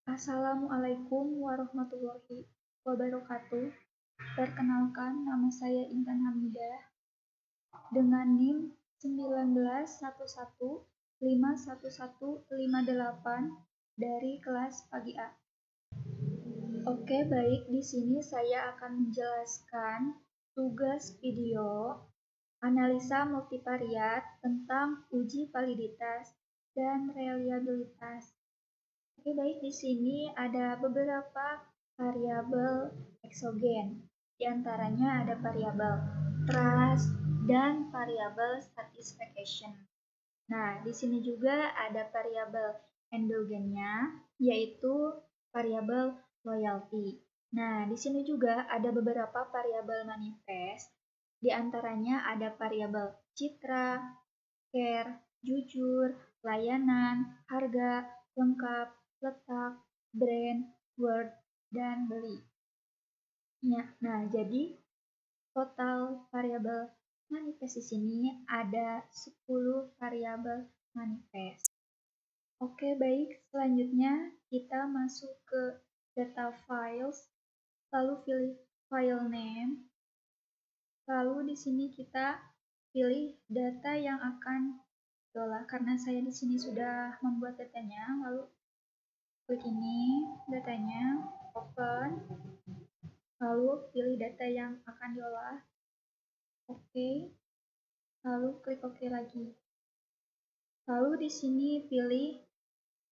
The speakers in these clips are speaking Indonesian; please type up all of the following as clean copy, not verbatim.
Assalamualaikum warahmatullahi wabarakatuh. Perkenalkan, nama saya Intan Hamidah dengan NIM 191151158 dari kelas pagi A. Oke, baik. Di sini saya akan menjelaskan tugas video analisa multivariat tentang uji validitas dan reliabilitas. Oke, baik, di sini ada beberapa variabel eksogen. Di antaranya ada variabel trust dan variabel satisfaction. Nah, di sini juga ada variabel endogennya, yaitu variabel loyalty. Nah, di sini juga ada beberapa variabel manifest. Di antaranya ada variabel citra, care, jujur, layanan, harga, lengkap, letak, brand, word, dan beli. Ya, nah, jadi total variabel manifest di sini ada 10 variabel manifest. Oke, baik. Selanjutnya kita masuk ke data files, lalu pilih file name. Lalu di sini kita pilih data yang akan diolah. Karena saya di sini sudah membuat datanya, lalu klik ini datanya, open, lalu pilih data yang akan diolah. Oke, lalu klik OK lagi. Lalu di sini pilih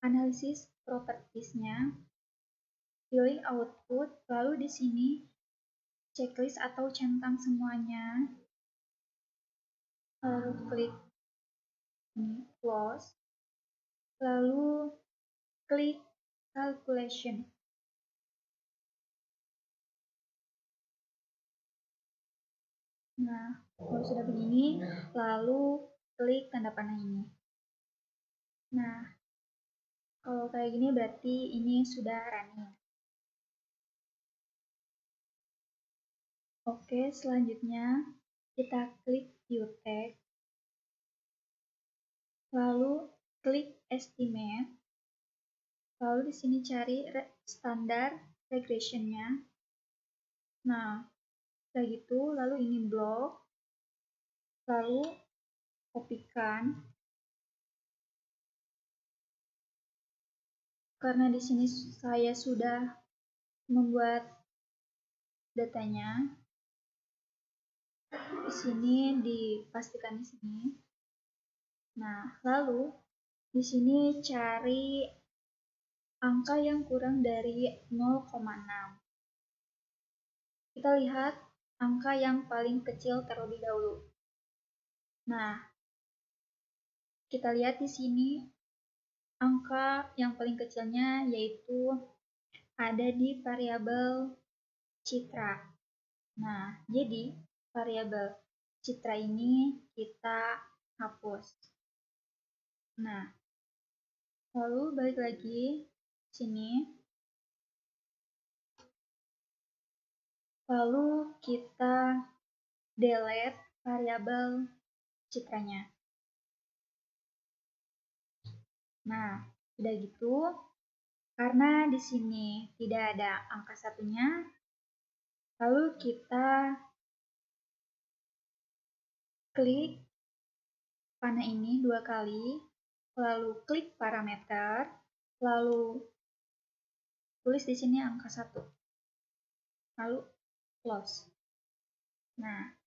analisis propertiesnya, pilih output, lalu di sini checklist atau centang semuanya, lalu klik ini close, lalu klik calculation. Nah, kalau sudah begini, lalu klik tanda panah ini. Nah, kalau kayak gini berarti ini sudah running. Oke, selanjutnya kita klik view text, lalu klik estimate, lalu di sini cari standar regressionnya. Nah, kayak gitu, lalu ini blok, lalu kopikan. Karena di sini saya sudah membuat datanya, di sini dipastikan di sini. Nah, lalu di sini cari angka yang kurang dari 0,6. Kita lihat angka yang paling kecil terlebih dahulu. Nah, kita lihat di sini angka yang paling kecilnya yaitu ada di variabel citra. Nah, jadi variabel citra ini kita hapus. Nah, lalu balik lagi sini. Lalu kita delete variabel citranya. Nah, udah gitu, karena di sini tidak ada angka satunya, lalu kita klik panah ini 2 kali, lalu klik parameter, lalu tulis di sini angka 1, lalu close. Nah,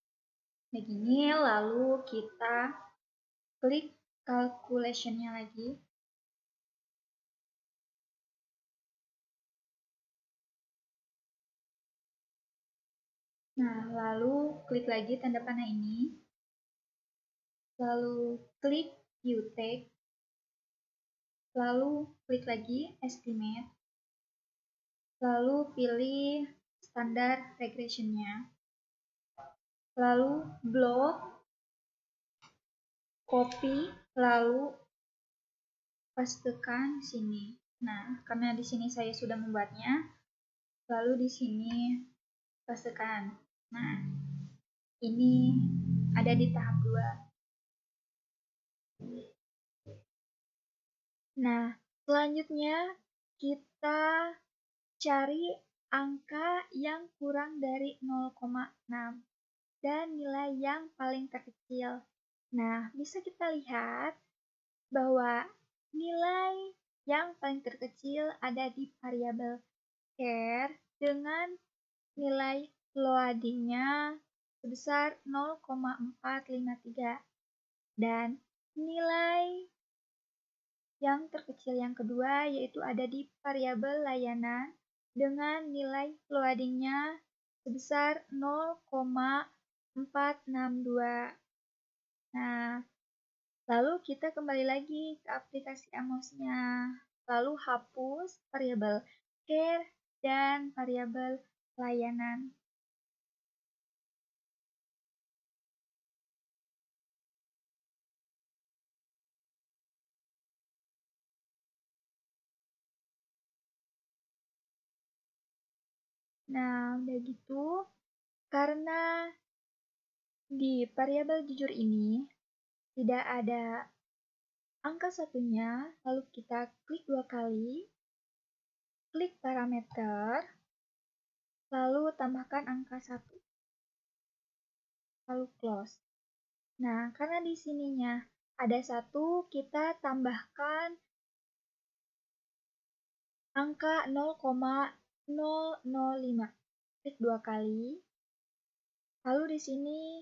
begini, lalu kita klik calculation-nya lagi. Nah, lalu klik lagi tanda panah ini, lalu klik view text, lalu klik lagi estimate, lalu pilih standar regression-nya, lalu blok, copy, lalu pastekan sini. Nah, karena di sini saya sudah membuatnya, lalu di sini pastekan. Nah, ini ada di tahap 2. Nah, selanjutnya kita cari angka yang kurang dari 0,6 dan nilai yang paling terkecil. Nah, bisa kita lihat bahwa nilai yang paling terkecil ada di variabel char dengan nilai loadingnya sebesar 0,453 dan nilai yang terkecil yang kedua yaitu ada di variabel layanan dengan nilai loadingnya sebesar 0,462. Nah, lalu kita kembali lagi ke aplikasi Amos-nya. Lalu hapus variabel char dan variabel layanan. Nah, udah gitu, karena di variabel jujur ini tidak ada angka satunya, lalu kita klik 2 kali, klik parameter, lalu tambahkan angka 1, lalu close. Nah, karena di sininya ada 1, kita tambahkan angka 0,005. Klik 2 kali, lalu di sini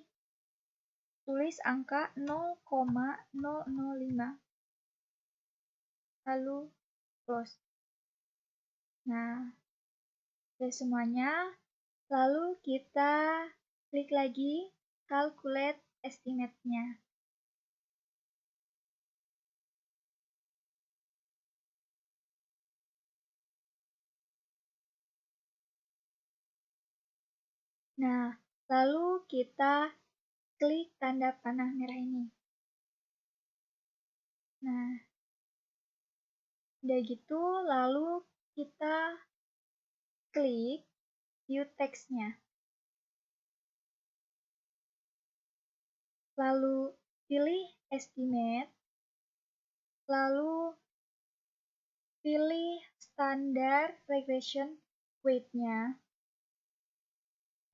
tulis angka 0,005, lalu close. Nah, sudah semuanya. Lalu kita klik lagi calculate estimate-nya. Nah, lalu kita klik tanda panah merah ini. Nah, udah gitu, lalu kita klik view text-nya. Lalu pilih estimate, lalu pilih standard regression weight-nya,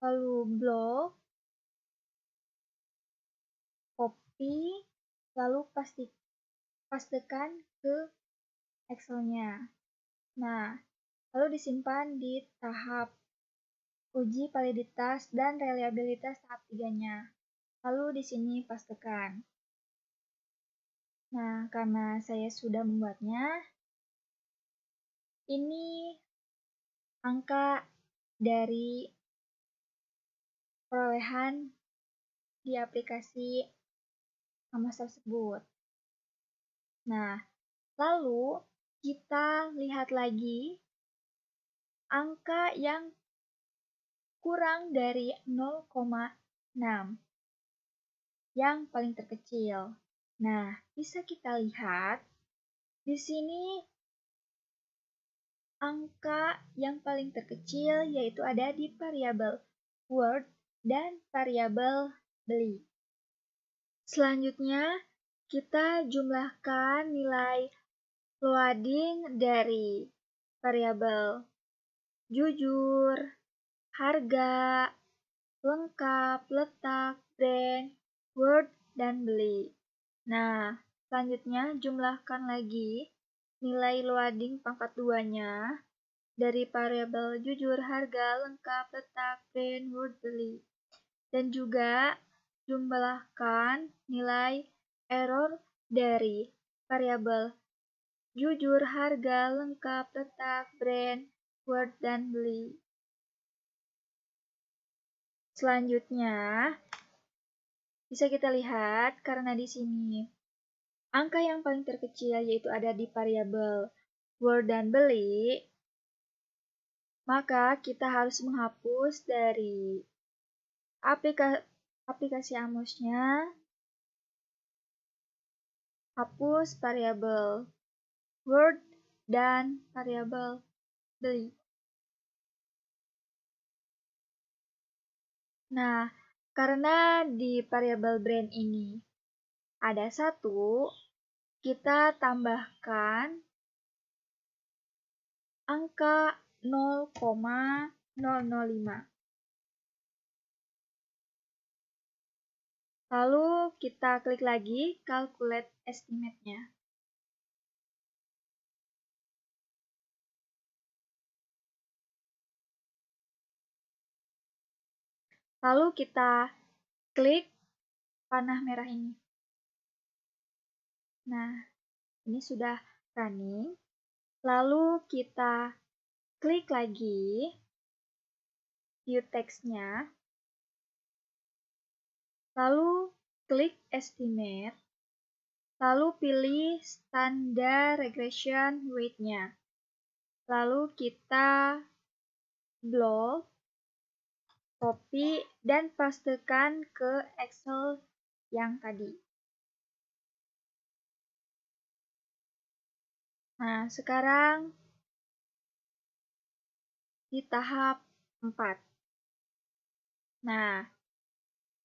lalu block, copy, lalu pastekan ke Excel-nya. Nah, lalu disimpan di tahap uji validitas dan reliabilitas tahap 3-nya. Lalu di sini pastekan. Nah, karena saya sudah membuatnya, ini angka dari perolehan di aplikasi Amos tersebut. Nah, lalu kita lihat lagi angka yang kurang dari 0,6 yang paling terkecil. Nah, bisa kita lihat di sini angka yang paling terkecil yaitu ada di variabel word dan variabel beli. Selanjutnya, kita jumlahkan nilai loading dari variabel jujur, harga, lengkap, letak, brand, word, dan beli. Nah, selanjutnya jumlahkan lagi nilai loading pangkat 2-nya dari variabel jujur, harga, lengkap, letak, brand, word, beli. Dan juga jumlahkan nilai error dari variabel jujur, harga, lengkap, letak, brand, word, dan beli. Selanjutnya, bisa kita lihat karena di sini angka yang paling terkecil yaitu ada di variabel word dan beli, maka kita harus menghapus dari aplikasi Amos-nya, hapus variabel word dan variabel beli. Nah, karena di variabel brand ini ada 1, kita tambahkan angka 0,005. Lalu kita klik lagi calculate estimate-nya. Lalu kita klik panah merah ini. Nah, ini sudah running. Lalu kita klik lagi view text-nya. Lalu klik estimate. Lalu pilih standard regression weight-nya. Lalu kita blok, copy, dan pastekan ke Excel yang tadi. Nah, sekarang di tahap 4. Nah,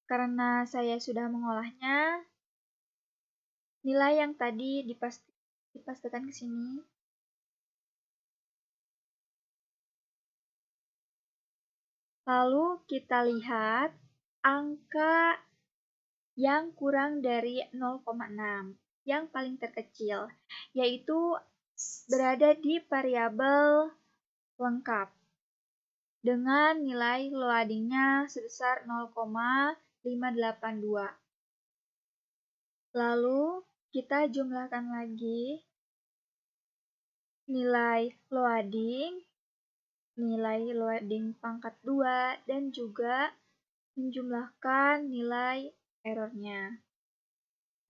karena saya sudah mengolahnya, nilai yang tadi dipastekan ke sini. Lalu kita lihat angka yang kurang dari 0,6, yang paling terkecil, yaitu berada di variabel lengkap dengan nilai loadingnya sebesar 0,582. Lalu kita jumlahkan lagi nilai loading pangkat 2, dan juga menjumlahkan nilai errornya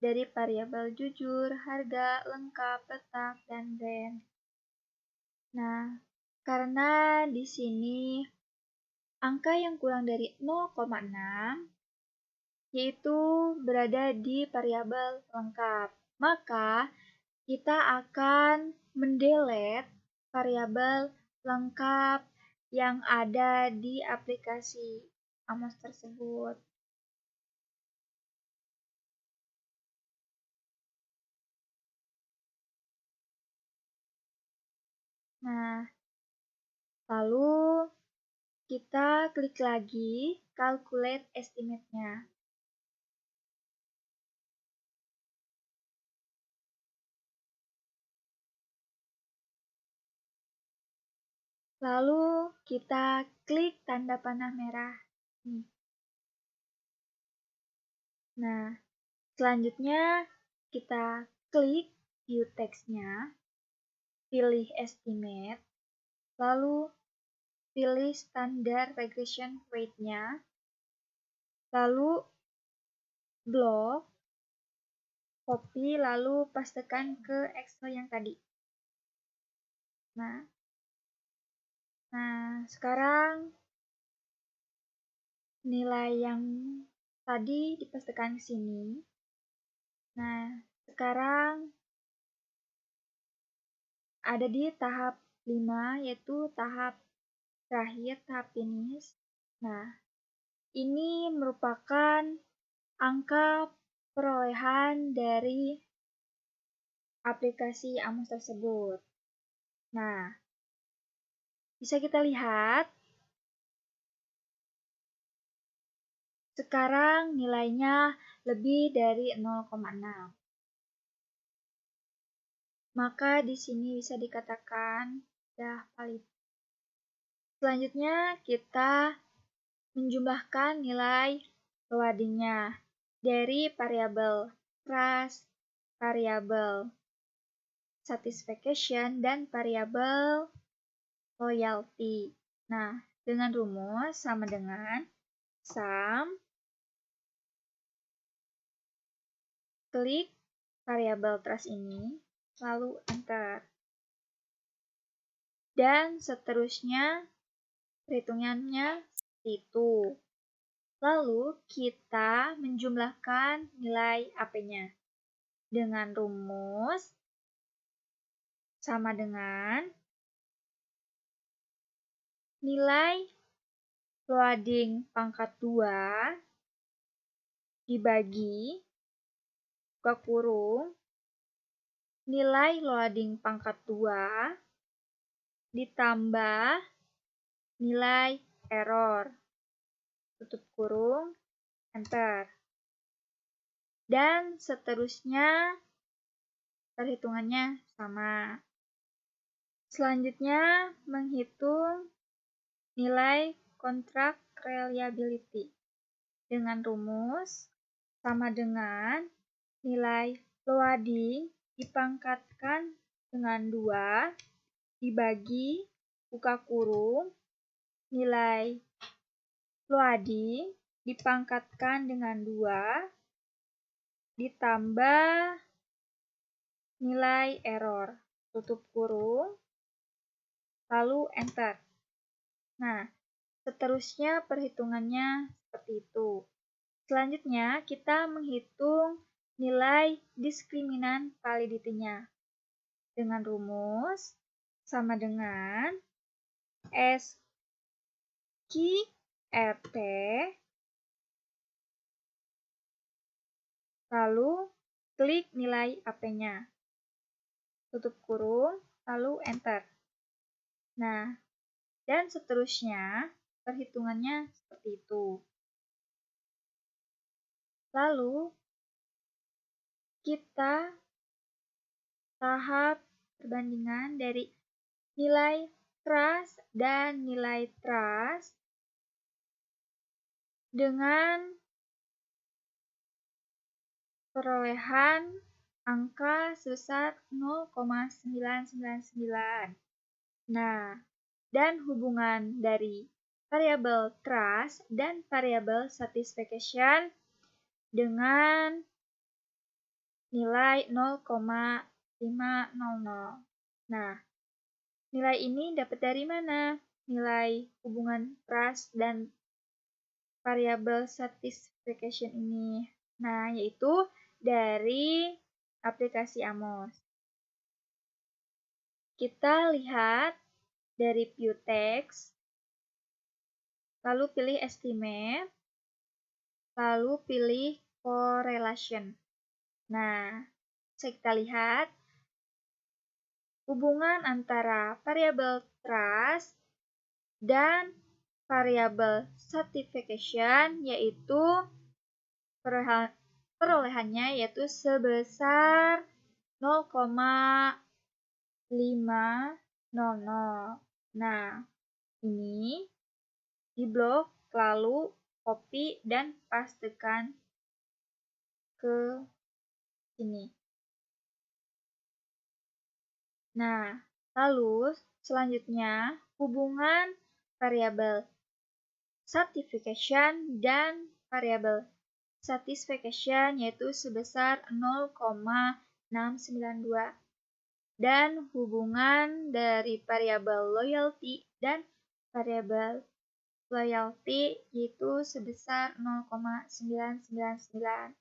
dari variabel jujur, harga, lengkap, letak, dan range. Nah, karena di sini angka yang kurang dari 0,6 yaitu berada di variabel lengkap, maka kita akan mendelete variabel lengkap yang ada di aplikasi Amos tersebut. Nah, lalu kita klik lagi calculate estimate-nya. Lalu kita klik tanda panah merah. Nah, selanjutnya kita klik view text-nya, pilih estimate, lalu pilih standard regression weight-nya, lalu blok, copy, lalu pastekan ke Excel yang tadi. Nah, sekarang nilai yang tadi dipastekan ke sini. Nah, sekarang ada di tahap 5, yaitu tahap terakhir, tahap finish. Nah, ini merupakan angka perolehan dari aplikasi Amos tersebut. Nah, bisa kita lihat sekarang nilainya lebih dari 0,6. Maka di sini bisa dikatakan sudah valid. Selanjutnya kita menjumlahkan nilai loadingnya dari variabel trust, variabel satisfaction, dan variabel loyalty. Nah, dengan rumus sama dengan sum, klik variabel trust ini, lalu enter. Dan seterusnya perhitungannya seperti itu. Lalu kita menjumlahkan nilai AP-nya dengan rumus sama dengan nilai loading pangkat 2 dibagi buka kurung nilai loading pangkat 2 ditambah nilai error, tutup kurung, enter. Dan seterusnya perhitungannya sama. Selanjutnya menghitung nilai kontrak reliability dengan rumus sama dengan nilai loading dipangkatkan dengan 2 dibagi buka kurung nilai loading dipangkatkan dengan 2 ditambah nilai error, tutup kurung, lalu enter. Nah, seterusnya perhitungannya seperti itu. Selanjutnya, kita menghitung nilai diskriminan validity-nya dengan rumus sama dengan SQRT lalu klik nilai AP-nya, tutup kurung, lalu enter. Nah, dan seterusnya perhitungannya seperti itu. Lalu kita tahap perbandingan dari nilai trust dan nilai trust dengan perolehan angka sebesar 0,999. Nah, dan hubungan dari variabel trust dan variabel satisfaction dengan nilai 0,500. Nah, nilai ini dapat dari mana? Nilai hubungan trust dan variabel satisfaction ini. Nah, yaitu dari aplikasi Amos. Kita lihat dari view text, lalu pilih estimate, lalu pilih correlation. Nah, kita lihat hubungan antara variabel trust dan variabel satisfaction, yaitu perolehannya yaitu sebesar 0,500. Nah, ini di blok lalu copy dan pastekan ke sini. Nah, lalu selanjutnya hubungan variabel satisfaction dan variabel satisfaction yaitu sebesar 0,692 dan hubungan dari variabel loyalty dan variabel loyalty yaitu sebesar 0,999.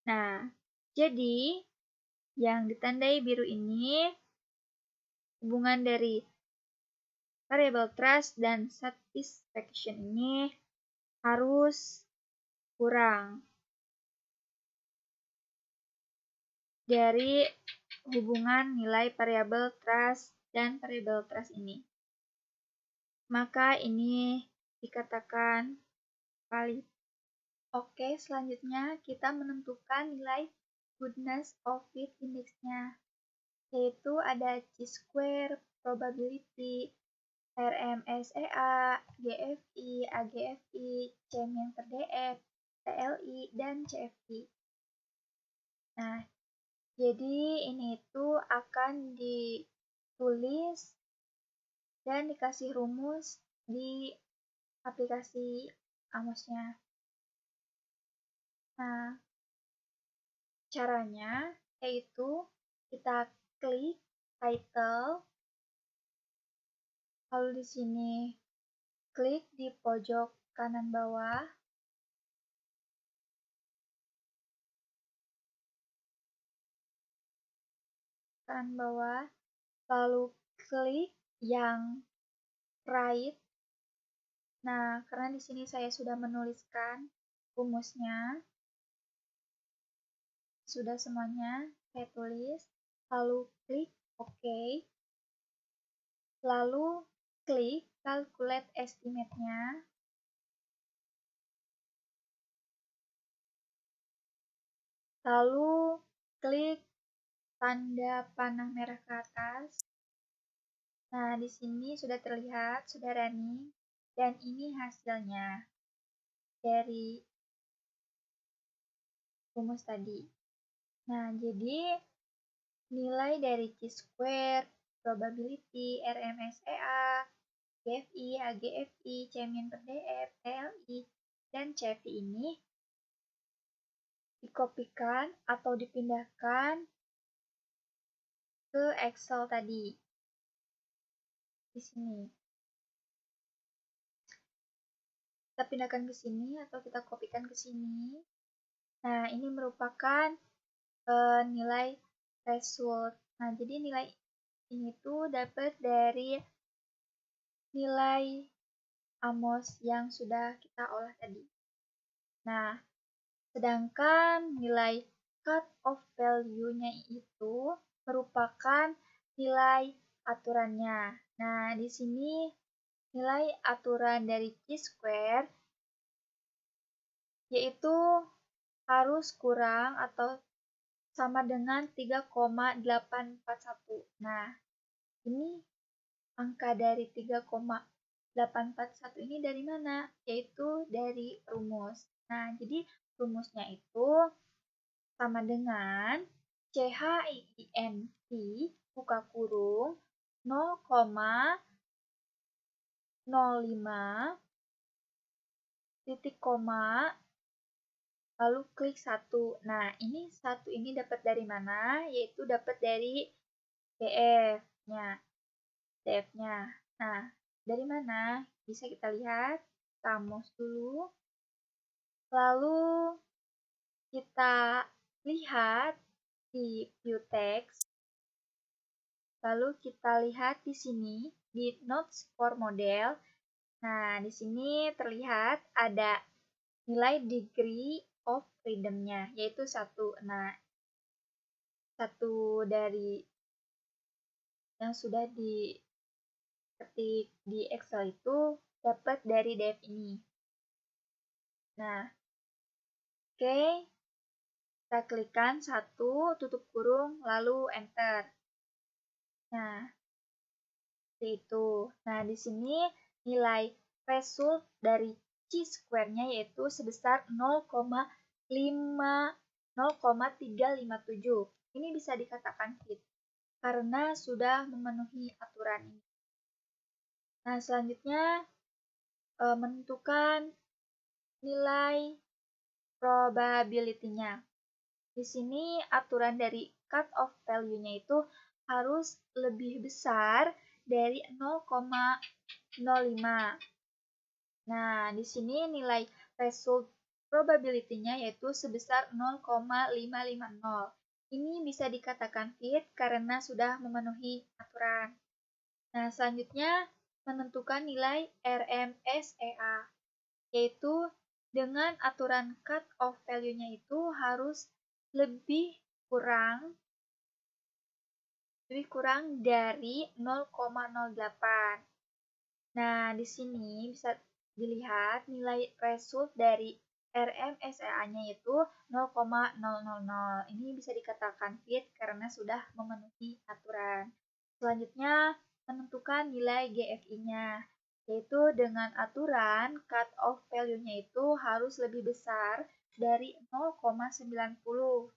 Nah, jadi yang ditandai biru ini hubungan dari variabel trust dan satisfaction ini harus kurang dari hubungan nilai variabel trust dan variabel trust ini. Maka ini dikatakan valid. Oke, selanjutnya kita menentukan nilai goodness of fit index-nya, yaitu ada chi-square, probability, RMSEA, GFI, AGFI, C-DF, TLI, dan CFI. Nah, jadi ini itu akan ditulis dan dikasih rumus di aplikasi Amos-nya. Nah, caranya yaitu kita klik title, lalu di sini klik di pojok kanan bawah, lalu klik yang right. Nah, karena di sini saya sudah menuliskan rumusnya, sudah semuanya saya tulis, lalu klik OK. Lalu klik calculate estimate-nya. Lalu klik tanda panah merah ke atas. Nah, di sini sudah terlihat, sudah running, dan ini hasilnya dari rumus tadi. Nah, jadi nilai dari chi-square, probability, RMSEA, GFI, AGFI, C-min per DF, TLI, dan CV ini dikopikan atau dipindahkan ke Excel tadi. Di sini. Kita pindahkan ke sini atau kita kopikan ke sini. Nah, ini merupakan nilai result. Nah, jadi nilai ini tuh dapat dari nilai AMOS yang sudah kita olah tadi. Nah, sedangkan nilai cut-off value-nya itu merupakan nilai aturannya. Nah, di sini nilai aturan dari chi-square yaitu harus kurang atau sama dengan 3,841. Nah, ini angka dari 3,841 ini dari mana? Yaitu dari rumus. Nah, jadi rumusnya itu sama dengan CHIINT buka kurung 0,05 titik koma lalu klik 1. Nah, ini 1 ini dapat dari mana? Yaitu dapat dari DF-nya. Nah, dari mana? Bisa kita lihat. Kamus dulu. Lalu kita lihat di view text. Lalu kita lihat di sini di notes for model. Nah, di sini terlihat ada nilai degree of freedom-nya, yaitu 1. Nah, 1 dari yang sudah diketik di Excel itu dapat dari def ini. Nah, oke. Kita klikkan 1, tutup kurung, lalu enter. Nah, seperti itu. Nah, di sini nilai result dari chi-square-nya yaitu sebesar 0,357. Ini bisa dikatakan fit karena sudah memenuhi aturan ini. Nah, selanjutnya menentukan nilai probability-nya. Di sini aturan dari cut-off value-nya itu harus lebih besar dari 0,05. Nah, di sini nilai result probability-nya yaitu sebesar 0,550. Ini bisa dikatakan fit karena sudah memenuhi aturan. Nah, selanjutnya menentukan nilai RMSEA, yaitu dengan aturan cut-off value-nya itu harus lebih kurang dari 0,08. Nah, di sini bisa dilihat nilai result dari RMSEA-nya itu 0,000. Ini bisa dikatakan fit karena sudah memenuhi aturan. Selanjutnya, menentukan nilai GFI-nya, yaitu dengan aturan cut-off value-nya itu harus lebih besar dari 0,90.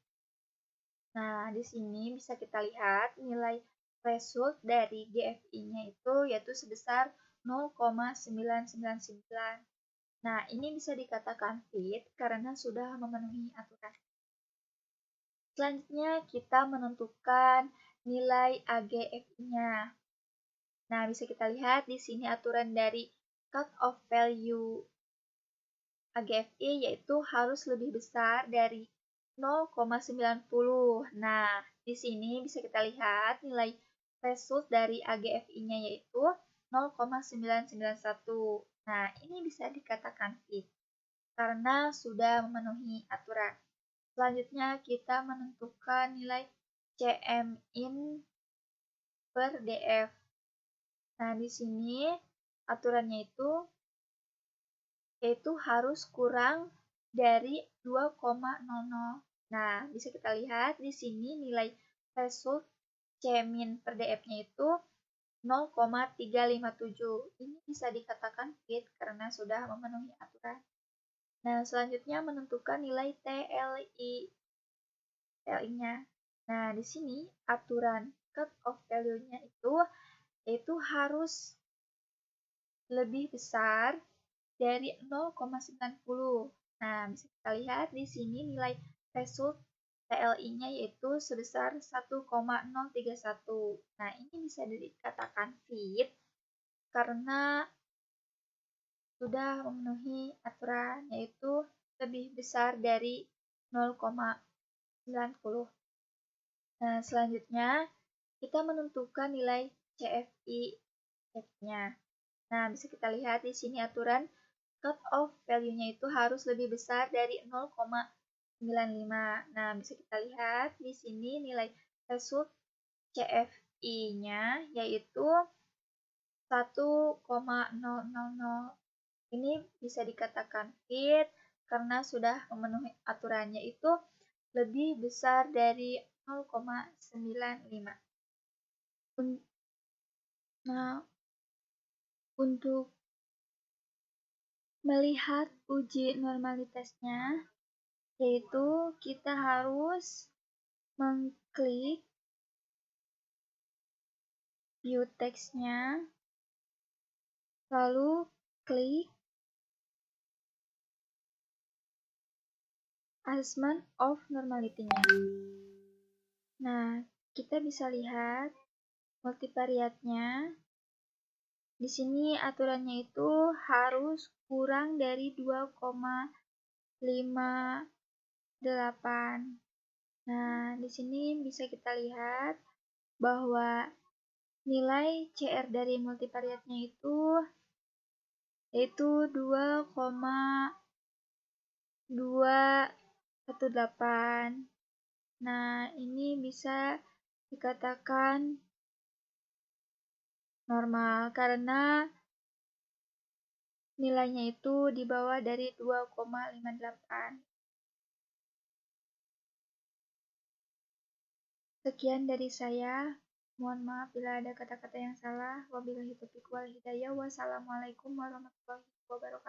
Nah, di sini bisa kita lihat nilai result dari GFI-nya itu yaitu sebesar 0,999. Nah, ini bisa dikatakan fit karena sudah memenuhi aturan. Selanjutnya, kita menentukan nilai AGFI-nya. Nah, bisa kita lihat di sini aturan dari cut-off value AGFI yaitu harus lebih besar dari 0,90. Nah, di sini bisa kita lihat nilai result dari AGFI-nya yaitu 0,991. Nah, ini bisa dikatakan fit karena sudah memenuhi aturan. Selanjutnya, kita menentukan nilai CMIN per DF. Nah, di sini aturannya itu yaitu harus kurang dari 2,00. Nah, bisa kita lihat di sini nilai threshold C-min per df-nya itu 0,357. Ini bisa dikatakan fit karena sudah memenuhi aturan. Nah, selanjutnya menentukan nilai TLI-nya. Nah, di sini aturan cut off value-nya itu harus lebih besar dari 0,90. Nah, bisa kita lihat di sini nilai threshold TLI-nya yaitu sebesar 1,031. Nah, ini bisa dikatakan fit karena sudah memenuhi aturan yaitu lebih besar dari 0,90. Nah, selanjutnya kita menentukan nilai CFI-nya. Nah, bisa kita lihat di sini aturan cut off value-nya itu harus lebih besar dari 0,95. Nah, bisa kita lihat di sini nilai threshold CFI-nya yaitu 1,000. Ini bisa dikatakan fit karena sudah memenuhi aturannya itu lebih besar dari 0,95. Nah, untuk melihat uji normalitasnya, yaitu kita harus mengklik view text-nya, lalu klik assessment of normality-nya. Nah, kita bisa lihat multivariate-nya. Di sini aturannya itu harus kurang dari 2,58. Nah, di sini bisa kita lihat bahwa nilai CR dari multivariate-nya itu yaitu 2,218. Nah, ini bisa dikatakan normal karena nilainya itu di bawah dari 2,58. Sekian dari saya. Mohon maaf bila ada kata-kata yang salah. Wabillahi taufiq wal hidayah. Wassalamualaikum warahmatullahi wabarakatuh.